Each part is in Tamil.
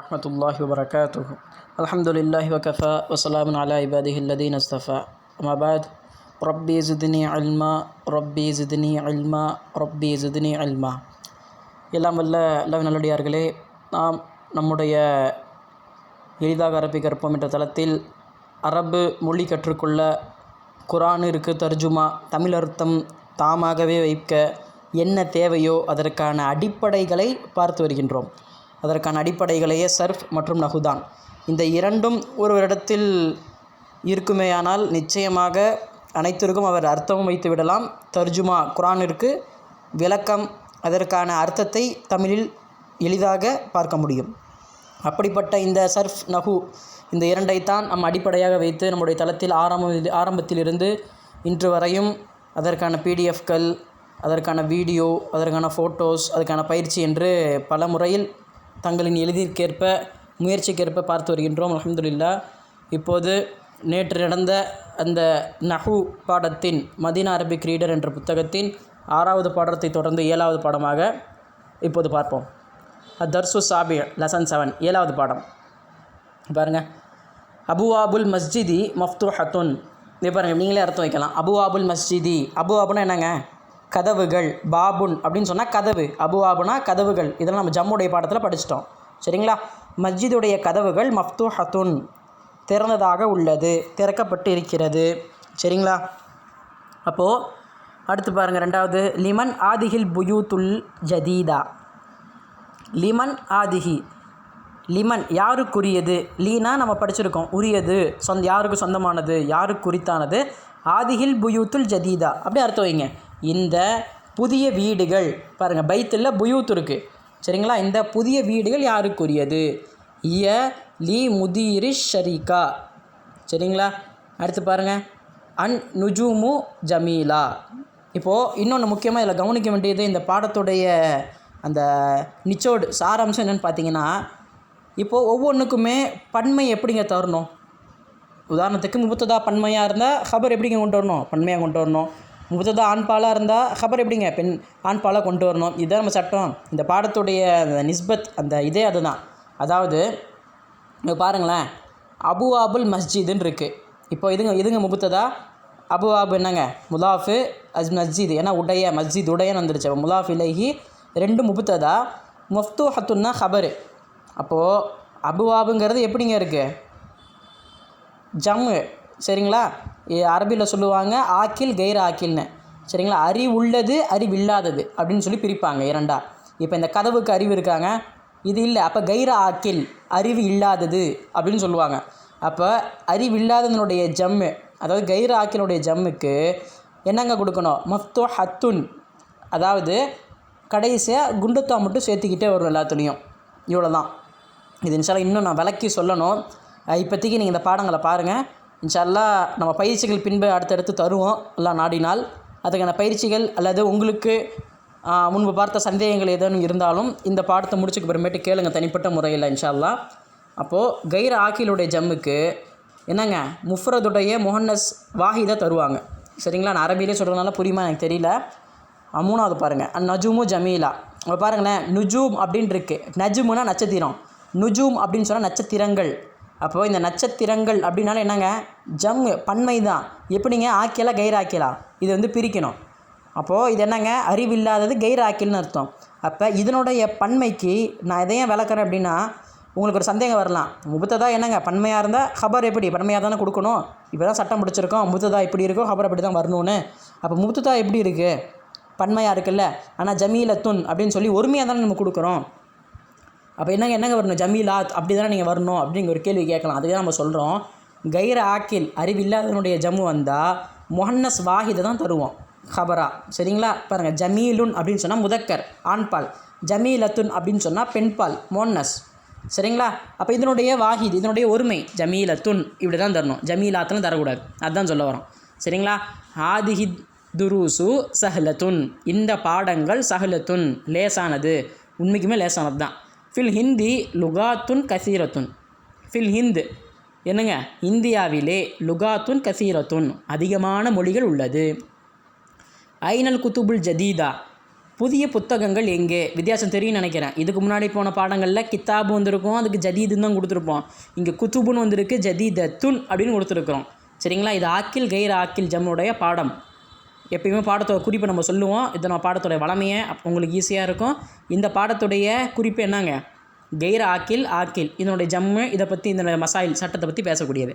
रहमतुल्लाहि व बरकातुहु। अल्हम्दुलिल्लाहि व कफ़ा व सलामुन अला इबादिहि अल्लज़ीना इस्तफ़ा। अम्मा बाद, रब्बी ज़िदनी इल्मा रब्बी ज़िदनी इल्मा रब्बी ज़िदनी इल्मा. எல்லாம் வல்ல அல்லாஹ்வின் நல்லடியார்களே, நாம் நம்முடைய எளிதாக அரபி கற்போம் என்ற தளத்தில் அரபு மொழி கற்றுக்கொள்ள குர்ஆனிற்கு தர்ஜுமா தமிழ் அர்த்தம் தாமாகவே வைக்க என்ன தேவையோ அதற்கான அடிப்படைகளை பார்த்து வருகின்றோம். அதற்கான அடிப்படைகளையே சர்ஃப் மற்றும் நஹுதான். இந்த இரண்டும் ஒருவரிடத்தில் இருக்குமேயானால் நிச்சயமாக அனைத்திற்கும் அவர் அர்த்தமும் வைத்து விடலாம். தர்ஜுமா குர்ஆனிற்கு விளக்கம், அதற்கான அர்த்தத்தை தமிழில் எளிதாக பார்க்க முடியும். அப்படிப்பட்ட இந்த சர்ஃப் நஹு இந்த இரண்டைத்தான் நம் அடிப்படையாக வைத்து நம்முடைய தளத்தில் ஆரம்பத்திலிருந்து இன்று வரையும் அதற்கான பிடிஎஃப்கள், அதற்கான வீடியோ, அதற்கான ஃபோட்டோஸ், அதுக்கான பயிற்சி என்று பல முறையில் தங்களின் எளிதிற்கேற்ப முயற்சிக்கேற்ப பார்த்து வருகின்றோம். அல்ஹம்துலில்லாஹ். இப்போது நேற்று நடந்த அந்த நஹு பாடத்தின் மதீனா அரபிக் ரீடர் என்ற புத்தகத்தின் 6வது பாடத்தை தொடர்ந்து 7வது பாடமாக இப்போது பார்ப்போம். அத்தர்சு சாபி லெசன் 7 7வது பாடம் பாருங்கள். அபுவாபுல் மஸ்ஜிதி மஃப்தூஹத்துன். இது பாருங்கள், நீங்களே அர்த்தம் வைக்கலாம். அபுவாபுல் மஸ்ஜிதி, அபுவாபுனா என்னங்க? கதவுகள். பாபுன் அப்படின்னு சொன்னால் கதவு, அபுவாபுனா கதவுகள். இதெல்லாம் நம்ம ஜம்முடைய பாடத்தில் படிச்சிட்டோம், சரிங்களா? மஸ்ஜிதுடைய கதவுகள் மஃப்தூஹத்துன் திறந்ததாக உள்ளது, திறக்கப்பட்டு இருக்கிறது, சரிங்களா? அப்போது அடுத்து பாருங்கள், 2வது லிமன் ஆதிஹில் புயூத்துல் ஜதீதா. லிமன் ஆதிஹி, லிமன் யாருக்குரியது, லீனா நம்ம படிச்சிருக்கோம் உரியது, யாருக்கு சொந்தமானது, யாருக்கு குறித்தானது. ஆதிஹில் புயூத்துல் ஜதீதா அப்படி அர்த்தம் வைங்க. இந்த புதிய வீடுகள் பாருங்கள், பைத்தில் புயூத் இருக்குது, சரிங்களா? இந்த புதிய வீடுகள் யாருக்குரியது? இய லி முதீரி ஷரீகா, சரிங்களா? அடுத்து பாருங்கள், அன் நுஜூமு ஜமீலா. இப்போது இன்னொன்று முக்கியமாக இதில் கவனிக்க வேண்டியது, இந்த பாடத்துடைய அந்த நிச்சோடு சாராம்சம் என்னென்னு பார்த்தீங்கன்னா, இப்போது ஒவ்வொன்றுக்குமே பன்மை எப்படிங்க தரணும்? உதாரணத்துக்கு முபத்ததா பன்மையாக இருந்தால் ஹபர் எப்படிங்க கொண்டு வரணும்? பன்மையாக கொண்டு வரணும். முபத்ததா ஆண்பாலாக இருந்தால் ஹபர் எப்படிங்க பெண் ஆண்பாலாக கொண்டு வரணும். இதுதான் நம்ம சட்டம். இந்த பாடத்துடைய அந்த நிஸ்பத் அந்த இதே அதுதான். அதாவது பாருங்களேன், அபுவாபுல் மஸ்ஜிதுன்னு இருக்குது. இப்போ இதுங்க முபத்ததா, அபுவாபு என்னங்க முலாஃபு, மஸ்ஜித் ஏன்னா உடைய, மஸ்ஜித் உடையன்னு வந்துருச்சு. அப்போ முலாஃப் இலைஹி 2 முபத்ததா, மஃப்தூஹத்துன்னா ஹபரு. அப்போது அபுவாபுங்கிறது எப்படிங்க இருக்குது? ஜம்மு, சரிங்களா? அரபியில் சொல்லுவாங்க ஆக்கில் கைர ஆக்கில்னு, சரிங்களா? அறிவுள்ளது அறிவில்லாதது அப்படின்னு சொல்லி பிரிப்பாங்க இரண்டா. இப்போ இந்த கதவுக்கு அறிவு இருக்காங்க, இது இல்லை, அப்போ கைர ஆக்கில் அறிவு இல்லாதது அப்படின்னு சொல்லுவாங்க. அப்போ அறிவில்லாததனுடைய ஜம்மு, அதாவது கைர ஆக்கிலுடைய ஜம்முக்கு என்னங்க கொடுக்கணும்? மஃப்தூ ஹத்துன், அதாவது கடைசியாக குண்டுத்தா மட்டும் சேர்த்துக்கிட்டே வரும் எல்லாத்துலேயும். இவ்வளோ தான். இது இன்ஷால்லா இன்னும் நான் விளக்கி சொல்லணும். இப்போதைக்கு நீங்கள் இந்த பாடங்களை பாருங்கள். இன்ஷால்லா நம்ம பயிற்சிகள் பின்பு அடுத்தடுத்து தருவோம் எல்லாம் நாடினால். அதுக்கான பயிற்சிகள் அல்லது உங்களுக்கு முன்பு பார்த்த சந்தேகங்கள் ஏதேனும் இருந்தாலும் இந்த பாடத்தை முடிச்சுக்கு அப்புறமேட்டு கேளுங்க தனிப்பட்ட முறையில் இன்ஷால்லா. அப்போது கைர ஆக்கிலுடைய ஜம்முக்கு என்னங்க முஃப்ரதுடைய முஹன்னஸ் வாஹிதை தருவாங்க, சரிங்களா? நான் அரபியிலே சொல்கிறதுனால புரியுமா எனக்கு தெரியல. 3வது பாருங்கள், நஜுமு ஜமீலா. அப்போ பாருங்களேன், நுஜூம் அப்படின்னு இருக்குது. நஜுமுனா நட்சத்திரம், நுஜூம் அப்படின்னு சொன்னால் நட்சத்திரங்கள். அப்போது இந்த நட்சத்திரங்கள் அப்படின்னாலும் என்னங்க ஜம்மு பன்மை தான். எப்படிங்க? ஆக்கிலா கைர ஆக்கிலா, இது பிரிக்கணும். அப்போது இது என்னங்க அறிவில்லாதது கைர ஆக்கில்னு அர்த்தம். அப்போ இதனுடைய பன்மைக்கு நான் எதையும் விளக்குறேன் அப்படின்னா உங்களுக்கு ஒரு சந்தேகம் வரலாம். முபத்ததா என்னங்க பன்மையாக இருந்தால் ஹபர் எப்படி பன்மையாக தானே கொடுக்கணும்? இப்போ தான் சட்டம் பிடிச்சிருக்கோம், முபத்ததா இப்படி இருக்கும், ஹபர் அப்படி தான் வரணும்னு. அப்போ முபத்ததா எப்படி இருக்குது? பன்மையாக இருக்குல்ல. ஆனால் ஜமீலத்துன் அப்படின்னு சொல்லி ஒருமையாக தானே நம்ம கொடுக்குறோம். அப்போ என்னங்க வரணும்? ஜமீலாத் அப்படி தானே நீங்கள் வரணும் அப்படிங்கிற ஒரு கேள்வி கேட்கலாம். அதுக்கு தான் நம்ம சொல்கிறோம், கைர ஆக்கில் அறிவில்லாதனுடைய ஜம்மு வந்தால் முஹன்னஸ் வாஹிதை தான் தருவோம் ஹபரா, சரிங்களா? பாருங்கள், ஜமீலுன் அப்படின்னு சொன்னால் முதக்கர் ஆண்பால், ஜமீலத்துன் அப்படின்னு சொன்னால் பெண்பால் மோன்னஸ், சரிங்களா? அப்போ இதனுடைய வாஹித், இதனுடைய ஒருமை ஜமீலத்துன் இப்படி தான் தரணும், ஜமீலாத்துன்னு தரக்கூடாது. அதுதான் சொல்ல வரோம், சரிங்களா? ஆதிஹித் துருசு சஹலத்துன், இந்த பாடங்கள் சஹலத்துன் லேசானது, உண்மைக்குமே லேசானது தான். ஃபில் ஹிந்தி லுகாத்துன் கசீரத்துன், ஃபில் ஹிந்த் என்னங்க இந்தியாவிலே, லுகாத்துன் கசீரத்துன் அதிகமான மொழிகள் உள்ளது. ஐனல் குத்துபுல் ஜதீதா, புதிய புத்தகங்கள் எங்கே? வித்தியாசம் தெரியும்னு நினைக்கிறேன். இதுக்கு முன்னாடி போன பாடங்களில் கித்தாபு வந்திருக்கும், அதுக்கு ஜதீதுன்னு தான் கொடுத்துருப்போம். இங்கே குத்துபுன்னு வந்திருக்கு, ஜதீதத்துன் அப்படின்னு கொடுத்துருக்குறோம். சரிங்களா? இது ஆக்கில் கைர் ஆக்கில் ஜம்முடைய பாடம். எப்பயுமே பாடத்தோட குறிப்பை நம்ம சொல்லுவோம். இதை நம்ம பாடத்தோடைய வளமையை உங்களுக்கு ஈஸியாக இருக்கும். இந்த பாடத்துடைய குறிப்பு என்னங்க? கைர் ஆக்கில் ஆக்கில் இதனுடைய ஜம்மு, இதை பற்றி இந்த மசாயில் சட்டத்தை பற்றி பேசக்கூடியது.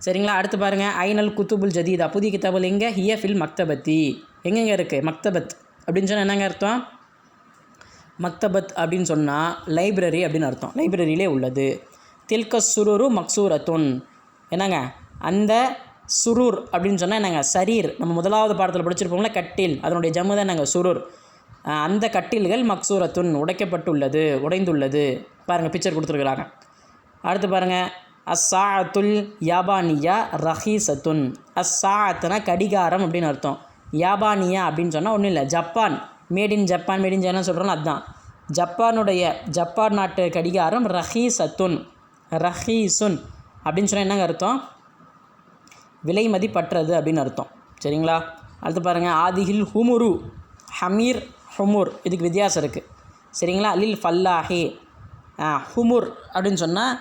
சரிங்களா? அடுத்து பாருங்கள், ஐனல் குத்துபுல் ஜதீதா, புதிய கிதாபுல் எங்கே? ஹிய ஃபில் மக்தபத்தி, எங்கெங்கே இருக்குது? மக்தபத் அப்படின்னு சொன்னால் என்னங்க அர்த்தம்? மக்தபத் அப்படின்னு சொன்னால் லைப்ரரி அப்படின்னு அர்த்தம். லைப்ரரியிலே உள்ளது. தில்க சுரூரு மக்சூரத்துன், என்னங்க அந்த சுரூர் அப்படின்னு சொன்னால் என்னங்க? சரீர். நம்ம முதலாவது பாடத்தில் படிச்சிருப்போம்ல, கட்டில், அதனுடைய ஜம்மு தான் என்னங்க? சுரூர். அந்த கட்டில்கள் மக்சூரத்துன், உடைக்கப்பட்டுள்ளது, உடைந்துள்ளது. பாருங்கள், பிக்சர் கொடுத்துருக்குறாங்க. அடுத்து பாருங்கள், அஸ்ஸாஅத்துல் யாபானியா ரஹீசத்துன். அஸ்ஸாஅத்துனா கடிகாரம் அப்படின்னு அர்த்தம். யாபானியா அப்படின்னு சொன்னால் ஒன்றும் இல்லை, Japan, made in Japan, made in China சொல்கிறோன்னு அதுதான். ஜப்பான் நாட்டு கடிகாரம் ரஹீசத்துன், ரஹீசுன் அப்படின்னு சொன்னால் என்னங்க அர்த்தம்? விலை மதிப்பற்றது அப்படின்னு அர்த்தம். சரிங்களா? அடுத்து பாருங்கள், ஆதிஹில் ஹுமுரு, ஹமீர் ஹுமுர், இதுக்கு வித்தியாசம் இருக்குது. சரிங்களா? லில் ஃபல்லாஹி, ஹுமுர் அப்படின்னு சொன்னால்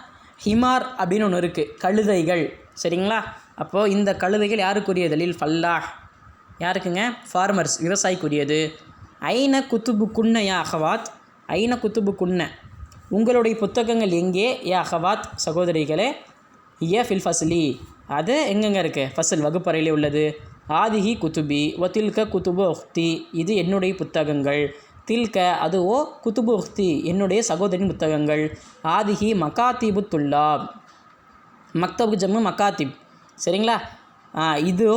ஹிமார் அப்படின்னு ஒன்று இருக்குது, கழுதைகள். சரிங்களா? அப்போது இந்த கழுதைகள் யாருக்குரியது? லில் ஃபல்லாஹ், யாருக்குங்க? ஃபார்மர்ஸ், விவசாயிக்குரியது. ஐன குத்துபு குன்ன யா அஹவாத், ஐன குத்துபு குன்ன, உங்களுடைய புத்தகங்கள் எங்கே? யா அஹவாத், சகோதரிகளே. ஏ ஃபில் ஃபஸ்லி, அது எங்கெங்கே இருக்குது? ஃபஸ்ல், வகுப்பறையிலே உள்ளது. ஆதிஹி குத்துபி ஒ தில்க குத்துபு உஹ்தி, இது என்னுடைய புத்தகங்கள். தில்க அதுவோ, குத்துபு உஹ்தி என்னுடைய சகோதரின் புத்தகங்கள். ஆதிஹி மகாத்திபு துல்லாப், மக்தபு ஜம்மு மகாத்திப். சரிங்களா? இதோ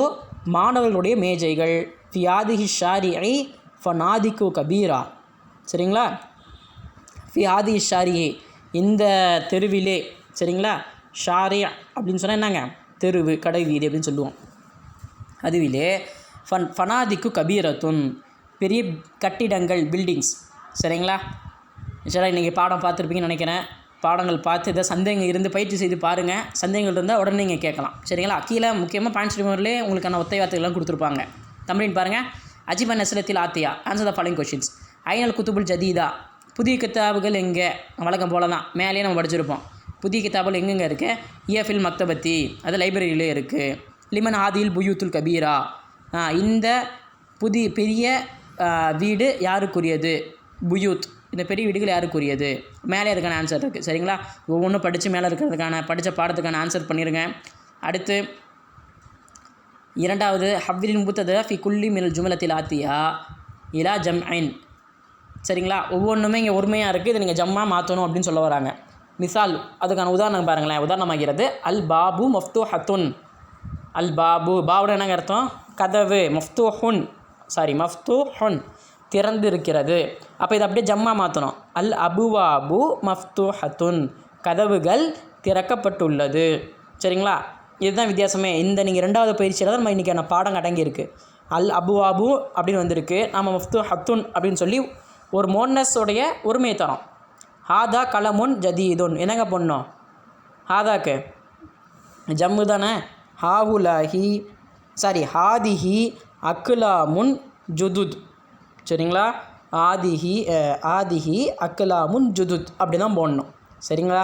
மாணவர்களுடைய மேஜைகள். ஃபி ஆதிஹி ஷாரிஐ ஃபனாதிக்கு கபீரா. சரிங்களா? ஃபி ஆதிஹி ஷாரிஐ, இந்த தெருவிலே. சரிங்களா? ஷாரியா அப்படின்னு சொன்னால் என்னங்க? தெருவு, கடை வீதி அப்படின்னு சொல்லுவோம். அதுவிலே ஃபனாதிக்கு கபீரத்துன், பெரிய கட்டிடங்கள், பில்டிங்ஸ். சரிங்களா? சரி, இன்றைக்கி பாடம் பார்த்துருப்பீங்கன்னு நினைக்கிறேன். பாடங்கள் பார்த்து இதை சந்தேகங்கள் இருந்து பயிற்சி செய்து பாருங்கள். சந்தேகங்கள் இருந்தால் உடனே நீங்கள் கேட்கலாம். சரிங்களா? கீழே முக்கியமாக பாயிண்ட்ஸ் ரிமோர்லேயே உங்களுக்கான ஒத்தை வார்த்தைகள்லாம் கொடுத்துருப்பாங்க. தமிழின் பாருங்கள். அஜிபன் நஸ்ரத்தில் ஆத்தியா, ஆன்சர் த ஃபாலோயிங் கொஷின்ஸ். ஐனல் குத்துபுல் ஜதீதா, புதிய கித்தாபுகள் எங்கே? வழக்கம் போல தான், மேலேயே நம்ம படிச்சிருப்போம். புதிய கித்தாபுகள் எங்கெங்கே இருக்குது? இயஃபில் மக்தபத்தி, அது லைப்ரரியிலே இருக்குது. லிமன் ஆதில் புயூத்துல் கபீரா, இந்த பெரிய வீடு யாருக்குரியது? புயூத், இந்த பெரிய வீடுகள் யாருக்குரியது? மேலே அதுக்கான ஆன்சர் இருக்குது. சரிங்களா? ஒவ்வொன்றும் படித்து மேலே இருக்கிறதுக்கான படித்த பாடத்துக்கான ஆன்சர் பண்ணிடுங்க. அடுத்து இரண்டாவது, ஹவ்விலின் முத்தத ஃபி குல்லி மினல் ஜுமலத்தில் ஆத்தியா இலா ஜம்ஐன். சரிங்களா? ஒவ்வொன்றுமே இங்கே ஒருமையாக இருக்குது, இதை நீங்கள் ஜம்மா மாற்றணும் அப்படின்னு சொல்ல வராங்க. மிசால், அதுக்கான உதாரணம் பாருங்களேன். உதாரணமாகிறது, அல் பாபு மஃப்தூஹத்துன். அல் பாபு, பாபுட என்னங்க அர்த்தம்? கதவு. மஃப்தூஹுன், திறந்து இருக்கிறது. அப்போ இதை அப்படியே ஜம்மா மாற்றணும். அல் அபுவாபு மஃப்தூஹத்துன், கதவுகள் திறக்கப்பட்டுள்ளது. சரிங்களா? இதுதான் வித்தியாசமே. இந்த நீங்கள் ரெண்டாவது பயிற்சியில் தான் நம்ம இன்றைக்கான பாடம் அடங்கியிருக்கு. அல் அபுவாபு அப்படின்னு வந்திருக்கு, நம்ம மஃப்தூஹத்துன் அப்படின்னு சொல்லி ஒரு மோன்னஸோடைய ஒருமையை தரோம். ஹாதா கலமுன் ஜதீதுன், என்னங்க பண்ணோம்? ஹாதாக்கு ஜம்மு தானே. ஹாதிஹி அக்லாமுன் ஜுதுத். சரிங்களா? ஆதிஹி அக்லாமுன் ஜுதுத் அப்படி தான் போடணும். சரிங்களா?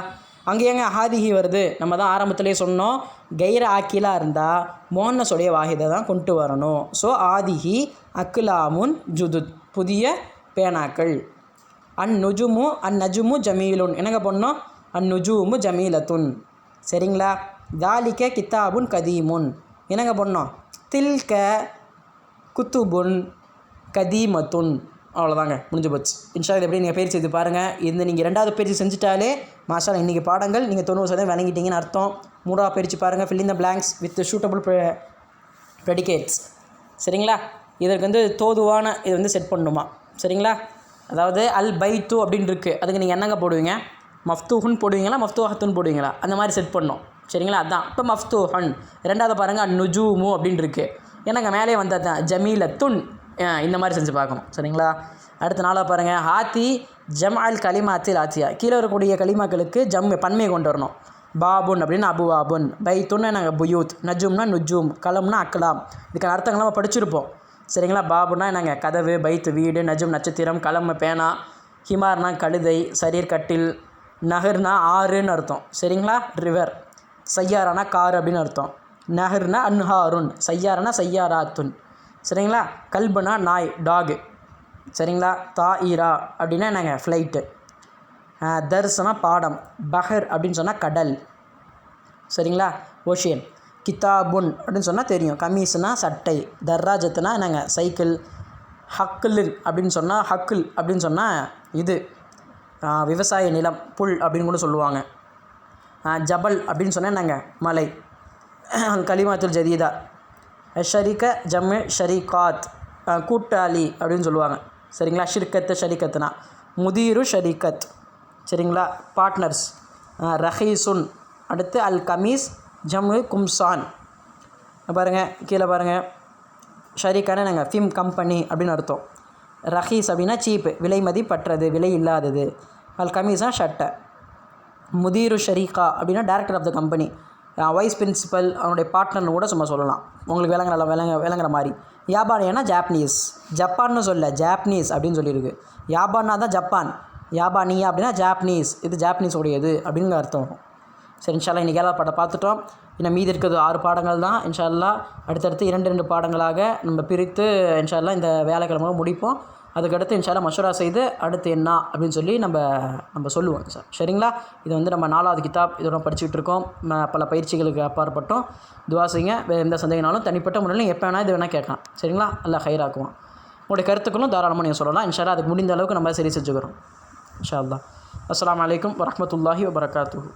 அங்கே ஏங்க ஆதிஹி வருது? நம்ம தான் ஆரம்பத்திலே சொன்னோம், கைர ஆக்கிலாக இருந்தால் மோன்னஸுடைய வாஹிதை தான் கொண்டு வரணும். ஸோ ஆதிஹி அக்லாமுன் ஜுதுத், புதிய பேனாக்கள். நஜுமு ஜமீலுன், என்னங்க பண்ணோம்? நுஜூமு ஜமீலத்துன். சரிங்களா? தாலிக்க கித்தாபுன் கதீமுன், என்னங்க பண்ணோம்? தில்க குத்துபுன் கதீமத்துன். அவ்வளோதாங்க, முடிஞ்சு போச்சு. இன்ஷா இது எப்படி நீங்கள் பயிற்சி செய்து பாருங்கள். இந்த நீங்கள் ரெண்டாவது பயிற்சி செஞ்சுட்டாலே மாஷா இன்றைக்கி பாடங்கள் நீங்கள் 90% விளங்கிட்டீங்கன்னு அர்த்தம். மூணாவது பயிற்சி பாருங்கள், fill in the blanks with suitable predicates. சரிங்களா? இதற்கு தோதுவான இது செட் பண்ணணுமா? சரிங்களா? அதாவது அல் பைத்து அப்படின்னு இருக்குது, அதுக்கு நீங்கள் என்னங்க போடுவீங்க? மஃப்தூஹுன் போடுவீங்களா, மஃப்தூஹத்துன் போடுவீங்களா? அந்த மாதிரி செட் பண்ணணும். சரிங்களா? அதுதான் இப்போ மஃப்தூஹன். ரெண்டாவது பாருங்கள், நுஜூமு அப்படின்னு இருக்குது, என்னங்க மேலே வந்தால் தான் ஜமீலத்துன். இந்த மாதிரி செஞ்சு பார்க்கணும். சரிங்களா? அடுத்த நாளாக பாருங்கள், ஹாத்தி ஜம் அல் கலிமாத்தில் ஆத்தியா, கீழே வரக்கூடிய கலிமாக்களுக்கு பன்மையை கொண்டு வரணும். பாபுன் அப்படின்னு அபுவாபுன், பைத்துன்னு நாங்கள் புயூத், நஜும்னா நுஜூம், கலம்னா அக்கலாம். இதுக்கான அர்த்தங்கள் நம்ம படிச்சிருப்போம். சரிங்களா. பாபுனா என்னங்க, கதவு, பைத்து வீடு, நஜும் நட்சத்திரம், கலம் பேனா, ஹிமார்னா கழுதை, சரீர் கட்டில், நகர்னா ஆறுன்னு அர்த்தம். சரிங்களா, ரிவர். சையாரானா கார் அப்படின்னு அர்த்தம். நகர்னா அன்ஹாருன், சையாரானா சையாராத்துன். சரிங்களா. கல்புனா நாய், டாகு. சரிங்களா. தாயிரா அப்படின்னா என்னங்க, ஃப்ளைட்டு. தர்ஸ்னா பாடம். பஹர் அப்படின்னு சொன்னால் கடல். சரிங்களா, ஓஷியன். கிதாபுன் அப்படின்னு சொன்னால் தெரியும், கமீஸ்னா சட்டை. தர்ராஜத்துனா என்னங்க, சைக்கிள். ஹக்குலின் அப்படின்னு சொன்னால், ஹக்குல் அப்படின்னு சொன்னால் இது விவசாய நிலம், புல் அப்படின்னு கூட சொல்லுவாங்க. ஜபல் அப்படின்னு சொன்னால் என்னங்க, மலை. கலிமாத்துல் ஜதீதா. ஷரிக்க ஜம்மு ஷரிகாத், கூட்டாளி அப்படின்னு சொல்லுவாங்க. சரிங்களா. ஷிர்கத்து ஷரிக்கத்துனா முதீரு ஷரிக்கத். சரிங்களா, பார்ட்னர்ஸ். ரஹீசுன். அடுத்து அல் கமீஸ் ஜம்மு கும்சான். பாருங்கள், கீழே பாருங்கள். ஷரிக்கான நாங்கள் ஃபிம் கம்பெனி அப்படின்னு அர்த்தம். ரஹீஸ் அப்படின்னா சீப்பு, விலை மதிப்பற்றது, விலை இல்லாதது. அல் கமீஸா ஷட்டை. முதீரு ஷரீகா அப்படின்னா director of the company, vice principal, அவனுடைய பார்ட்னர்னு கூட சும்மா சொல்லலாம், உங்களுக்கு விளங்குற மாதிரி. யாபானியானா ஜாப்பனீஸ். ஜப்பான்னு சொல்ல, ஜாப்பனீஸ் அப்படின்னு சொல்லியிருக்கு. யாபானா தான் ஜப்பான், யாபானியா அப்படின்னா ஜாப்பனீஸ், இது ஜாப்பனீஸ் உடையது அப்படிங்கிற அர்த்தம். சரி, இன்ஷா அல்லாஹ் இன்றைக்கி 7 பாடம் பார்த்துட்டோம். இன்னும் மீதி இருக்கிறது 6 பாடங்கள் தான். இன்ஷா அல்லாஹ் அடுத்தடுத்து 2 பாடங்களாக நம்ம பிரித்து இன்ஷா அல்லாஹ் இந்த வேலைக்கிழமை முடிப்போம். அதுக்கடுத்து இன்ஷா அல்லாஹ் மஷூரா செய்து அடுத்து என்ன அப்படின்னு சொல்லி நம்ம சொல்லுவோம் சார். சரிங்களா. இது வந்து நம்ம 4வது கிதாப், இதோட படிச்சுக்கிட்டு இருக்கோம். பல பயிற்சிகளுக்கு அப்பாற்பட்டோம். துவா செய்யுங்க. வேறு எந்த சந்தேகனாலும் தனிப்பட்ட முறையில் எப்போ வேணால் இது வேணால் கேட்கலாம். சரிங்களா. அல்லாஹ் ஹைராக்குவோம். உங்களுடைய கருத்துக்களும் தாராளமாக நீங்கள் சொல்லலாம். இன்ஷா அல்லாஹ் அதுக்கு முடிந்த அளவுக்கு நம்ம சரி செஞ்சுக்கிறோம். இன்ஷா அல்லாஹ். அஸ்ஸலாமு அலைக்கும் வரஹ்மத்துல்லாஹி வபரகாத்துஹு.